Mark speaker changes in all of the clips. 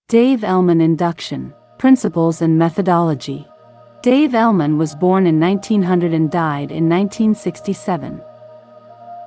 Speaker 1: Dave Elman Induction, Principles and Methodology. Dave Elman was born in 1900 and died in 1967.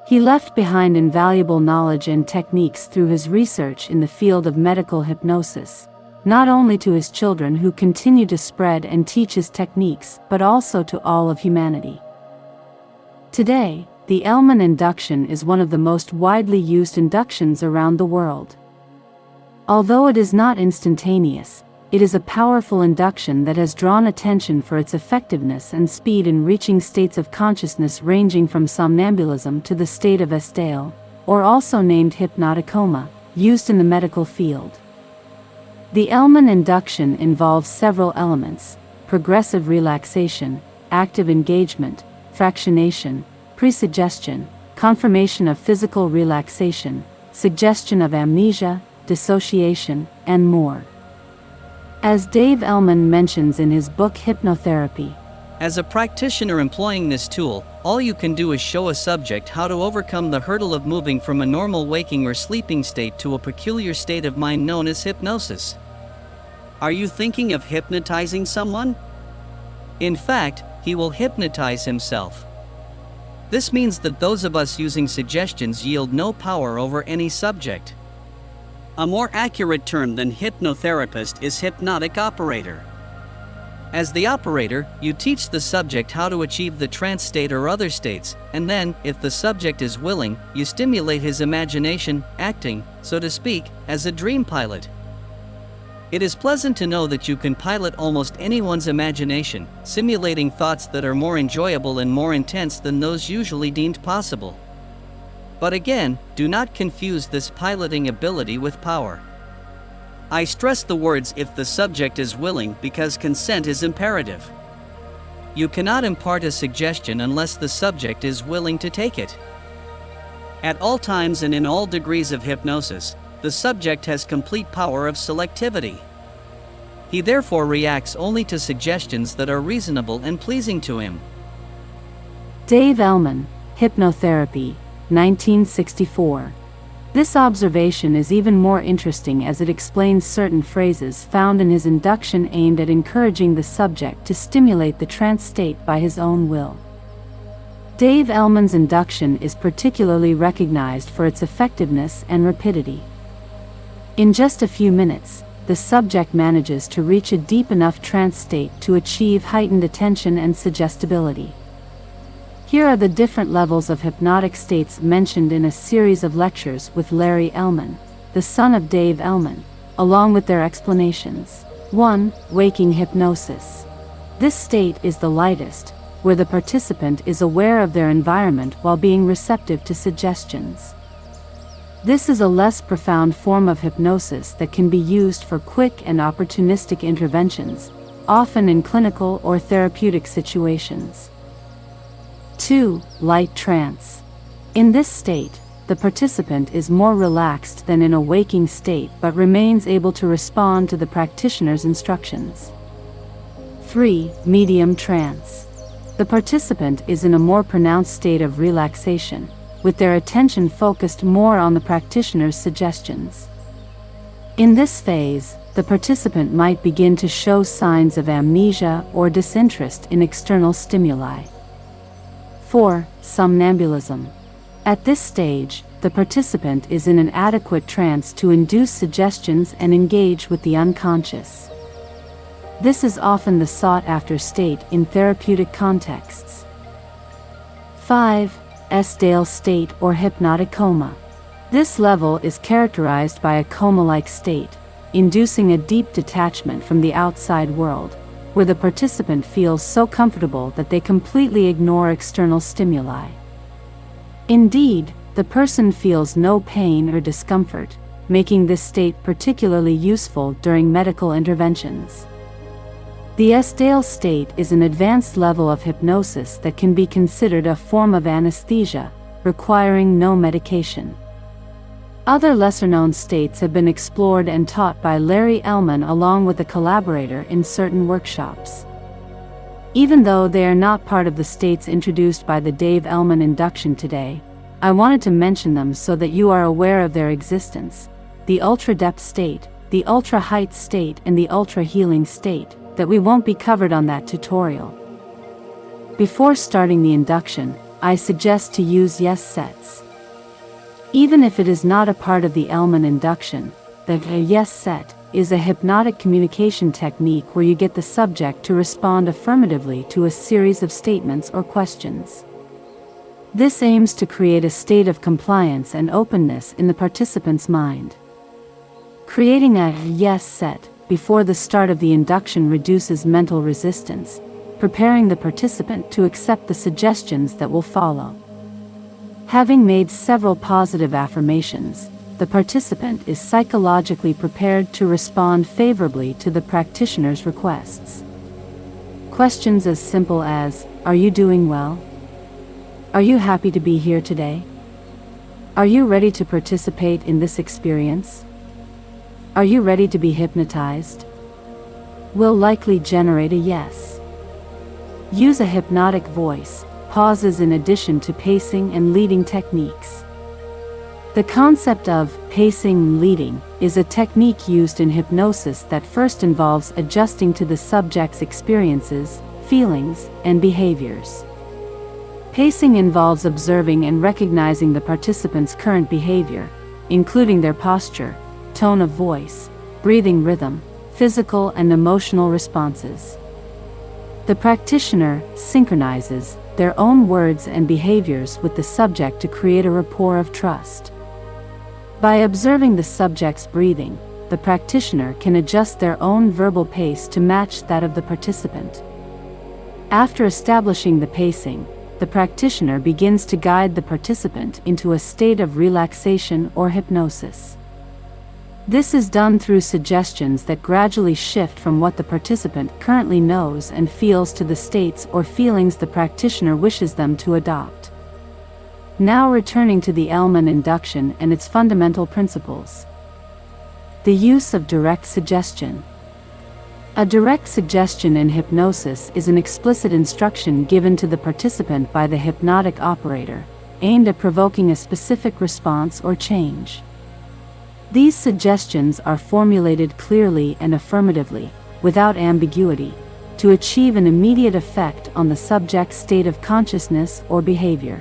Speaker 1: He left behind invaluable knowledge and techniques through his research in the field of medical hypnosis, not only to his children who continue to spread and teach his techniques, but also to all of humanity. Today, the Elman induction is one of the most widely used inductions around the world. Although it is not instantaneous, it is a powerful induction that has drawn attention for its effectiveness and speed in reaching states of consciousness ranging from somnambulism to the state of estale, or also named hypnotic coma, used in the medical field. The Elman induction involves several elements: progressive relaxation, active engagement, fractionation, presuggestion, confirmation of physical relaxation, suggestion of amnesia, dissociation, and more. As Dave Elman mentions in his book Hypnotherapy,
Speaker 2: as a practitioner employing this tool, all you can do is show a subject how to overcome the hurdle of moving from a normal waking or sleeping state to a peculiar state of mind known as hypnosis. Are you thinking of hypnotizing someone? In fact, he will hypnotize himself. This means that those of us using suggestions yield no power over any subject. A more accurate term than hypnotherapist is hypnotic operator. As the operator, you teach the subject how to achieve the trance state or other states, and then, if the subject is willing, you stimulate his imagination, acting, so to speak, as a dream pilot. It is pleasant to know that you can pilot almost anyone's imagination, simulating thoughts that are more enjoyable and more intense than those usually deemed possible. But again, do not confuse this piloting ability with power. I stress the words "if the subject is willing" because consent is imperative. You cannot impart a suggestion unless the subject is willing to take it. At all times and in all degrees of hypnosis, the subject has complete power of selectivity. He therefore reacts only to suggestions that are reasonable and pleasing to him.
Speaker 1: Dave Elman, Hypnotherapy, 1964. This observation is even more interesting as it explains certain phrases found in his induction aimed at encouraging the subject to stimulate the trance state by his own will. Dave Elman's induction is particularly recognized for its effectiveness and rapidity. In just a few minutes, the subject manages to reach a deep enough trance state to achieve heightened attention and suggestibility. Here are the different levels of hypnotic states mentioned in a series of lectures with Larry Elman, the son of Dave Elman, along with their explanations. 1. Waking hypnosis. This state is the lightest, where the participant is aware of their environment while being receptive to suggestions. This is a less profound form of hypnosis that can be used for quick and opportunistic interventions, often in clinical or therapeutic situations. 2. Light trance. In this state, the participant is more relaxed than in a waking state but remains able to respond to the practitioner's instructions. 3. Medium trance. The participant is in a more pronounced state of relaxation, with their attention focused more on the practitioner's suggestions. In this phase, the participant might begin to show signs of amnesia or disinterest in external stimuli. 4. Somnambulism. At this stage, the participant is in an adequate trance to induce suggestions and engage with the unconscious. This is often the sought-after state in therapeutic contexts. 5. Estale state or hypnotic coma. This level is characterized by a coma-like state, inducing a deep detachment from the outside world, where the participant feels so comfortable that they completely ignore external stimuli. Indeed, the person feels no pain or discomfort, making this state particularly useful during medical interventions. The estale state is an advanced level of hypnosis that can be considered a form of anesthesia, requiring no medication. Other lesser-known states have been explored and taught by Larry Elman along with a collaborator in certain workshops. Even though they are not part of the states introduced by the Dave Elman induction today, I wanted to mention them so that you are aware of their existence. The ultra-depth state, the ultra-height state and the ultra-healing state, that we won't be covered on that tutorial. Before starting the induction, I suggest to use yes sets. Even if it is not a part of the Elman induction, the yes set is a hypnotic communication technique where you get the subject to respond affirmatively to a series of statements or questions. This aims to create a state of compliance and openness in the participant's mind. Creating a yes set before the start of the induction reduces mental resistance, preparing the participant to accept the suggestions that will follow. Having made several positive affirmations, the participant is psychologically prepared to respond favorably to the practitioner's requests. Questions as simple as, "Are you doing well? Are you happy to be here today? Are you ready to participate in this experience? Are you ready to be hypnotized?" will likely generate a yes. Use a hypnotic voice, pauses in addition to pacing and leading techniques. The concept of pacing and leading is a technique used in hypnosis that first involves adjusting to the subject's experiences, feelings, and behaviors. Pacing involves observing and recognizing the participant's current behavior, including their posture, tone of voice, breathing rhythm, physical and emotional responses. The practitioner synchronizes their own words and behaviors with the subject to create a rapport of trust. By observing the subject's breathing, the practitioner can adjust their own verbal pace to match that of the participant. After establishing the pacing, the practitioner begins to guide the participant into a state of relaxation or hypnosis. This is done through suggestions that gradually shift from what the participant currently knows and feels to the states or feelings the practitioner wishes them to adopt. Now returning to the Elman induction and its fundamental principles. The use of direct suggestion. A direct suggestion in hypnosis is an explicit instruction given to the participant by the hypnotic operator, aimed at provoking a specific response or change. These suggestions are formulated clearly and affirmatively, without ambiguity, to achieve an immediate effect on the subject's state of consciousness or behavior.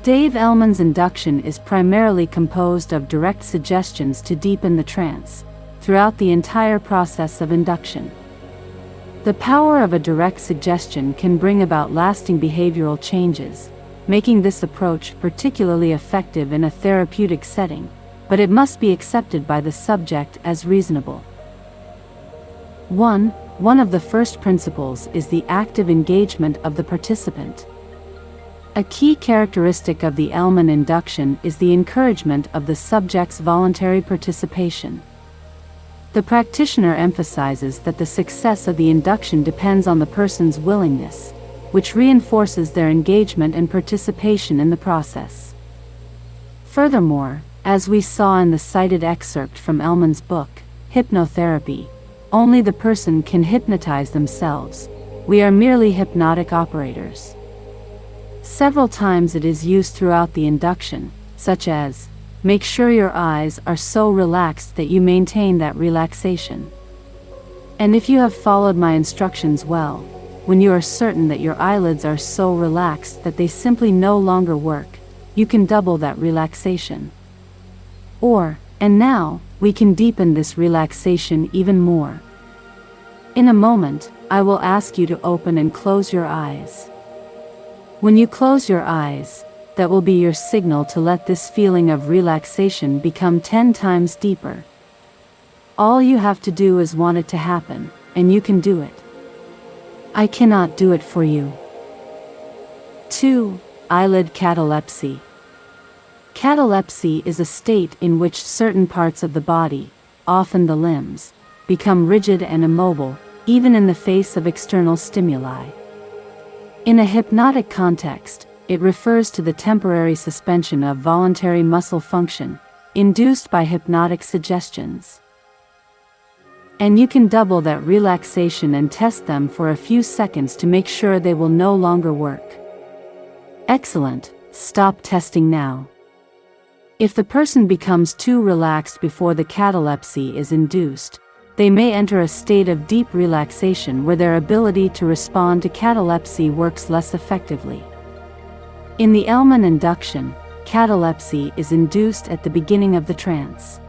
Speaker 1: Dave Elman's induction is primarily composed of direct suggestions to deepen the trance, throughout the entire process of induction. The power of a direct suggestion can bring about lasting behavioral changes, making this approach particularly effective in a therapeutic setting, but it must be accepted by the subject as reasonable. 1 of the first principles is the active engagement of the participant. A key characteristic of the Elman induction is the encouragement of the subject's voluntary participation. The practitioner emphasizes that the success of the induction depends on the person's willingness, which reinforces their engagement and participation in the process. Furthermore, as we saw in the cited excerpt from Elman's book, Hypnotherapy, only the person can hypnotize themselves. We are merely hypnotic operators. Several times it is used throughout the induction, such as, "Make sure your eyes are so relaxed that you maintain that relaxation." And if you have followed my instructions well, when you are certain that your eyelids are so relaxed that they simply no longer work, you can double that relaxation. Or, and now, we can deepen this relaxation even more. In a moment, I will ask you to open and close your eyes. When you close your eyes, that will be your signal to let this feeling of relaxation become 10 times deeper. All you have to do is want it to happen, and you can do it. I cannot do it for you. 2. Eyelid catalepsy. Catalepsy is a state in which certain parts of the body, often the limbs, become rigid and immobile, even in the face of external stimuli. In a hypnotic context, it refers to the temporary suspension of voluntary muscle function, induced by hypnotic suggestions. And you can double that relaxation and test them for a few seconds to make sure they will no longer work. Excellent, stop testing now. If the person becomes too relaxed before the catalepsy is induced, they may enter a state of deep relaxation where their ability to respond to catalepsy works less effectively. In the Elman induction, catalepsy is induced at the beginning of the trance.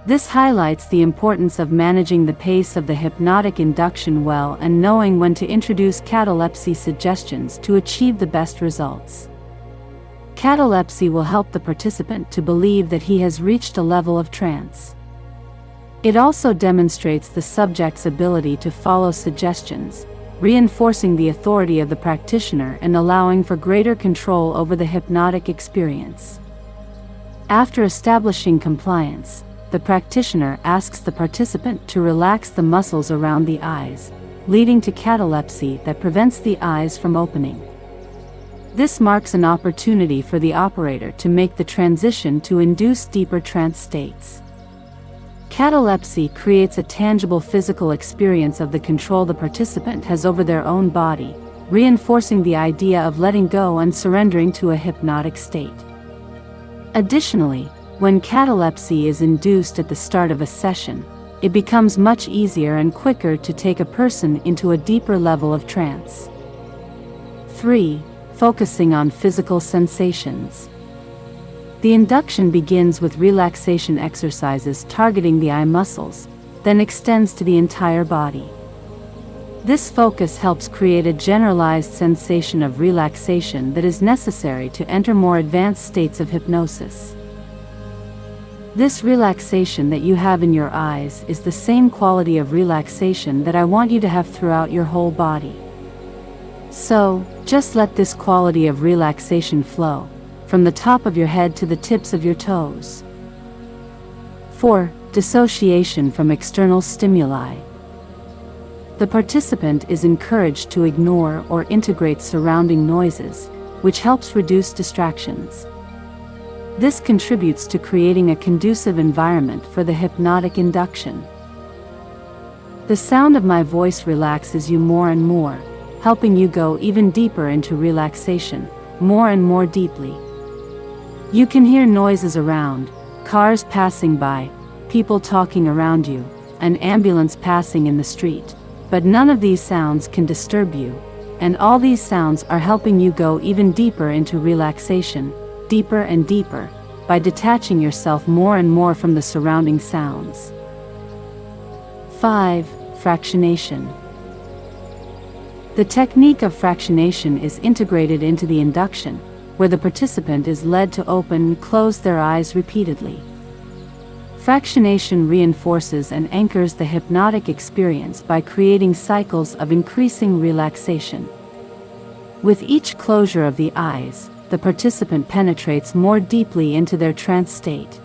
Speaker 1: This highlights the importance of managing the pace of the hypnotic induction well and knowing when to introduce catalepsy suggestions to achieve the best results. Catalepsy will help the participant to believe that he has reached a level of trance. It also demonstrates the subject's ability to follow suggestions, reinforcing the authority of the practitioner and allowing for greater control over the hypnotic experience. After establishing compliance, the practitioner asks the participant to relax the muscles around the eyes, leading to catalepsy that prevents the eyes from opening. This marks an opportunity for the operator to make the transition to induce deeper trance states. Catalepsy creates a tangible physical experience of the control the participant has over their own body, reinforcing the idea of letting go and surrendering to a hypnotic state. Additionally, when catalepsy is induced at the start of a session, it becomes much easier and quicker to take a person into a deeper level of trance. 3. Focusing on physical sensations. The induction begins with relaxation exercises targeting the eye muscles, then extends to the entire body. This focus helps create a generalized sensation of relaxation that is necessary to enter more advanced states of hypnosis. This relaxation that you have in your eyes is the same quality of relaxation that I want you to have throughout your whole body. So, just let this quality of relaxation flow, from the top of your head to the tips of your toes. 4. Dissociation from external stimuli. The participant is encouraged to ignore or integrate surrounding noises, which helps reduce distractions. This contributes to creating a conducive environment for the hypnotic induction. The sound of my voice relaxes you more and more, helping you go even deeper into relaxation, more and more deeply. You can hear noises around, cars passing by, people talking around you, an ambulance passing in the street, but none of these sounds can disturb you, and all these sounds are helping you go even deeper into relaxation, deeper and deeper, by detaching yourself more and more from the surrounding sounds. 5. Fractionation. The technique of fractionation is integrated into the induction, where the participant is led to open and close their eyes repeatedly. Fractionation reinforces and anchors the hypnotic experience by creating cycles of increasing relaxation. With each closure of the eyes, the participant penetrates more deeply into their trance state.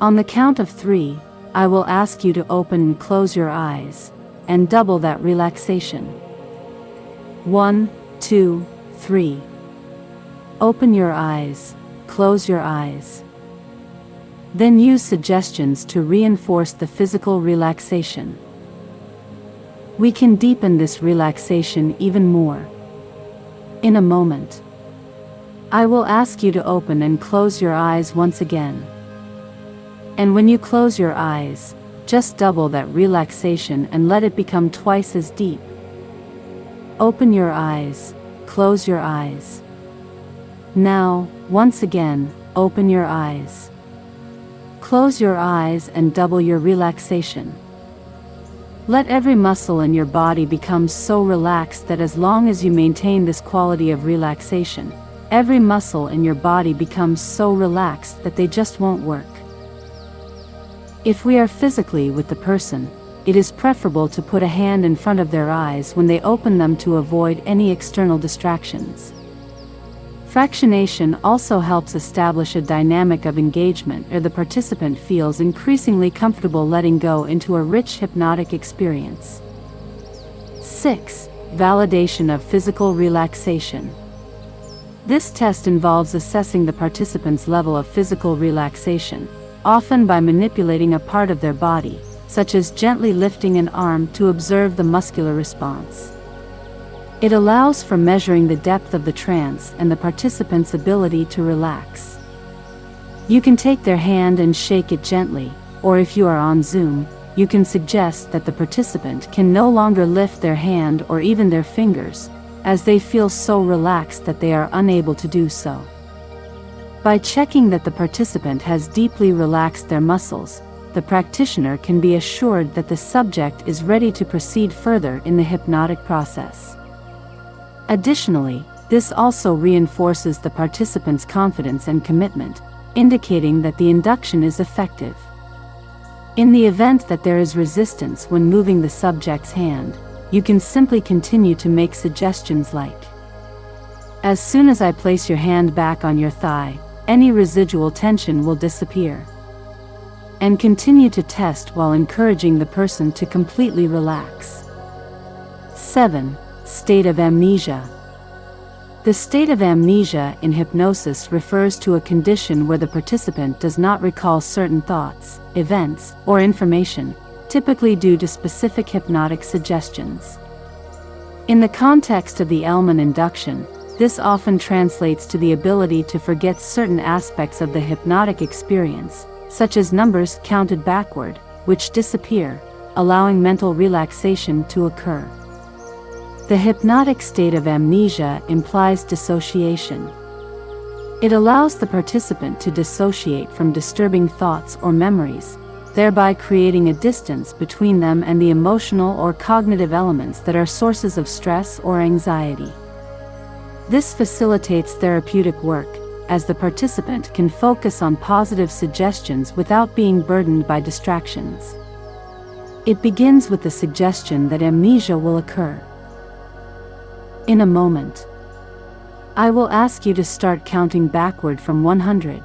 Speaker 1: On the count of 3, I will ask you to open and close your eyes, and double that relaxation. 1, 2, 3. Open your eyes, close your eyes. Then use suggestions to reinforce the physical relaxation. We can deepen this relaxation even more. In a moment, I will ask you to open and close your eyes once again. And when you close your eyes, just double that relaxation and let it become twice as deep. Open your eyes, close your eyes. Now, once again, open your eyes. Close your eyes and double your relaxation. Let every muscle in your body become so relaxed that as long as you maintain this quality of relaxation, every muscle in your body becomes so relaxed that they just won't work. If we are physically with the person, it is preferable to put a hand in front of their eyes when they open them to avoid any external distractions. Fractionation also helps establish a dynamic of engagement where the participant feels increasingly comfortable letting go into a rich hypnotic experience. 6. Validation of physical relaxation. This test involves assessing the participant's level of physical relaxation, often by manipulating a part of their body, such as gently lifting an arm to observe the muscular response. It allows for measuring the depth of the trance and the participant's ability to relax. You can take their hand and shake it gently, or if you are on Zoom, you can suggest that the participant can no longer lift their hand or even their fingers, as they feel so relaxed that they are unable to do so. By checking that the participant has deeply relaxed their muscles, the practitioner can be assured that the subject is ready to proceed further in the hypnotic process. Additionally, this also reinforces the participant's confidence and commitment, indicating that the induction is effective. In the event that there is resistance when moving the subject's hand, you can simply continue to make suggestions like, "As soon as I place your hand back on your thigh, any residual tension will disappear." And continue to test while encouraging the person to completely relax. 7. State of amnesia. The state of amnesia in hypnosis refers to a condition where the participant does not recall certain thoughts, events, or information, typically due to specific hypnotic suggestions. In the context of the Elman induction, this often translates to the ability to forget certain aspects of the hypnotic experience, such as numbers counted backward, which disappear, allowing mental relaxation to occur. The hypnotic state of amnesia implies dissociation. It allows the participant to dissociate from disturbing thoughts or memories, thereby creating a distance between them and the emotional or cognitive elements that are sources of stress or anxiety. This facilitates therapeutic work, as the participant can focus on positive suggestions without being burdened by distractions. It begins with the suggestion that amnesia will occur. In a moment, I will ask you to start counting backward from 100,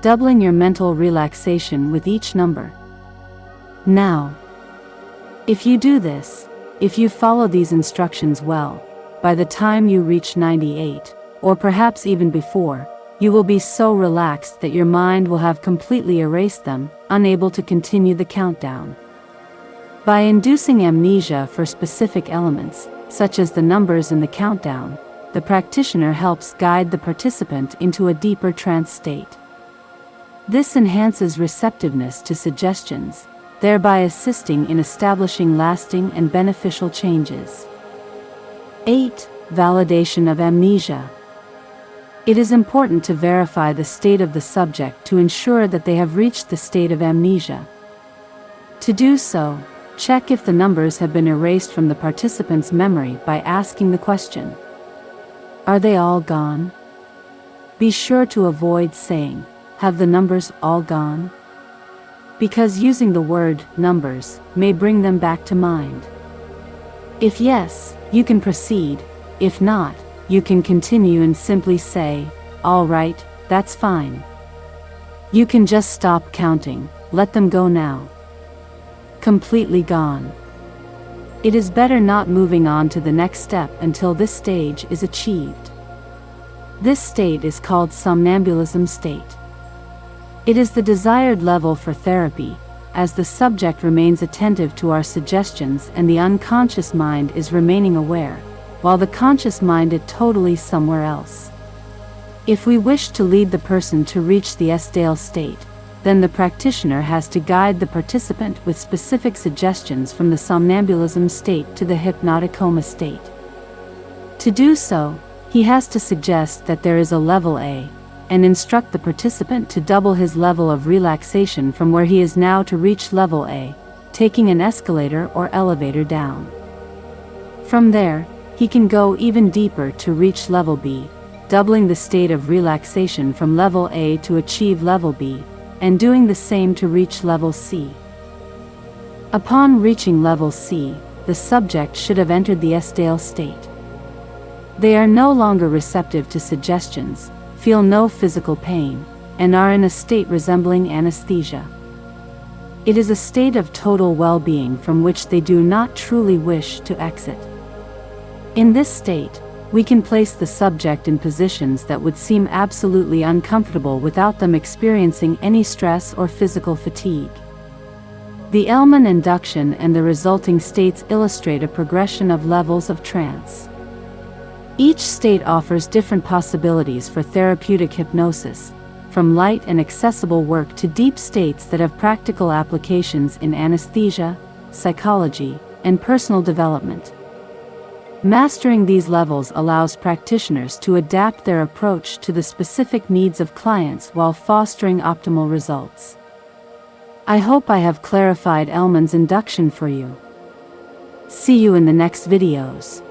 Speaker 1: doubling your mental relaxation with each number. Now, if you do this, if you follow these instructions well, by the time you reach 98, or perhaps even before, you will be so relaxed that your mind will have completely erased them, unable to continue the countdown. By inducing amnesia for specific elements, such as the numbers in the countdown, the practitioner helps guide the participant into a deeper trance state. This enhances receptiveness to suggestions, thereby assisting in establishing lasting and beneficial changes. 8. Validation of amnesia. It is important to verify the state of the subject to ensure that they have reached the state of amnesia. To do so, check if the numbers have been erased from the participant's memory by asking the question, "Are they all gone?" Be sure to avoid saying, "Have the numbers all gone?" because using the word numbers may bring them back to mind. If yes, you can proceed. If not, you can continue and simply say, "All right, that's fine." You can just stop counting, let them go now. Completely gone. It is better not moving on to the next step until this stage is achieved. This state is called somnambulism state. It is the desired level for therapy, as the subject remains attentive to our suggestions and the unconscious mind is remaining aware, while the conscious mind is totally somewhere else. If we wish to lead the person to reach the stale state, then the practitioner has to guide the participant with specific suggestions from the somnambulism state to the hypnotic coma state. To do so, he has to suggest that there is a level A, and instruct the participant to double his level of relaxation from where he is now to reach level A, taking an escalator or elevator down. From there, he can go even deeper to reach level B, doubling the state of relaxation from level A to achieve level B, and doing the same to reach level C. Upon reaching level C, the subject should have entered the stale state. They are no longer receptive to suggestions, feel no physical pain, and are in a state resembling anesthesia. It is a state of total well-being from which they do not truly wish to exit. In this state, we can place the subject in positions that would seem absolutely uncomfortable without them experiencing any stress or physical fatigue. The Elman induction and the resulting states illustrate a progression of levels of trance. Each state offers different possibilities for therapeutic hypnosis, from light and accessible work to deep states that have practical applications in anesthesia, psychology, and personal development. Mastering these levels allows practitioners to adapt their approach to the specific needs of clients while fostering optimal results. I hope I have clarified Elman's induction for you. See you in the next videos.